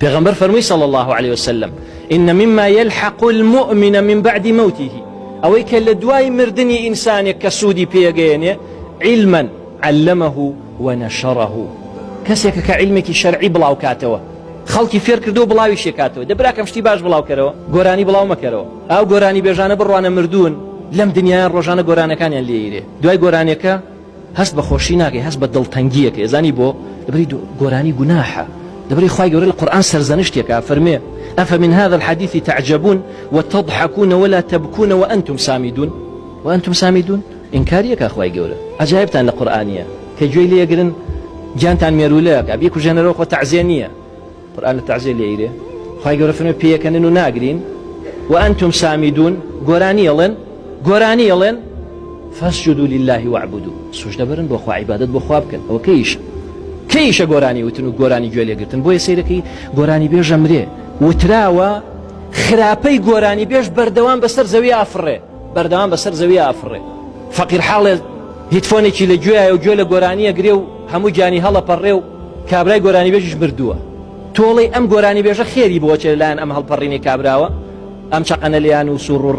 پیغمبر فرمووی صلى الله عليه وسلم إن مما يلحق المؤمن من بعد موته ئەوەی کە لە دوای مردنی ئینسانێک کە سوودی پێگەیەنێ علما علمه ونشره کەسێکە کە علمێکی شەرعی بڵاو کاتەوە خەڵکی فێر کردو بڵاوی شێکاتەوە دەبراکەم شتی باش بڵاو کەرەوە گۆرانی بڵاو مەکەرەوە ئەو گۆرانی بێژانە بڕوانە مردوون لەم دنیایان ڕۆژانە گۆرانەکانیان لێیرێ دوای گۆرانێکە هەست بە خۆشی ناکەی هەست بە دڵتەنگیەکە ێزانی بۆ دەبری گۆرانی گوناحە دەبری خوای گەورە لە قورئان سەرزەنشتێکە فەرمێ أفمن هذا الحديث تعجبون وتضحكون ولا تبكون وأنتم سامدون وأنتم سامدون إنكاريك أخوي جورا عجائبتان القرآنية كجوي لي يقرن جانتان ميرولك أبيكو جنروق وتعزينية قرآن التعزية اللي إيره أخوي جورا فنو بيك أنه ناقرين وأنتم سامدون قراني يلن فاسجدوا لله واعبدوا سجد برن بأخوة عبادة بأخوة بكن هو كيش قراني وتنو قراني جوي لي يقرتن بوي سيركي قراني بيجمري وتراوە خراپەی گۆرانی بێژ بەردەوام بەسەر زەوی ئافڕێ بەردەوام بەسەر زەوی ئافڕێ فەقیر حاڵێ هیتفۆنێکی لە گوێیە و گوێ لە گۆرانیە گرێ و هەموو جانی هەڵەپەڕێ و کابرای گۆرانی بێژش بردووە تۆڵی ئەم گۆرانی بێژە خێری بۆچێ لایەن ئەم هەڵپەڕینی کابراوە ئەم چەقەنە لیان و سوور و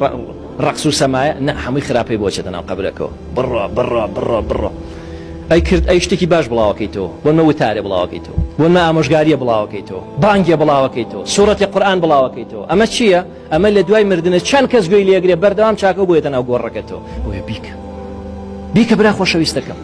ڕەقس و سەمایە نە هەمووی خراپەی بۆچێتە ناو قەبرەکەەوە بڕۆ ئەی کرد ئەی شتێکی باش بڵاوەکەیتەوە بۆنمە وتارێ بڵاوەکەیتەوە بۆنمە ئامۆژگاریە بڵاوەکەیتەوە بانگێ بڵاوەکەیتەوە سوورەتی قورئان بڵاوەکەیتەوە ئەمە چییە؟ ئەمە لە دوای مردنە چەند کەس گوێی لێگرێ بەردەوام چاکە بۆیەتە ناو گۆڕەکەتەوە بۆیە بیکە برا خۆشەویستەکەم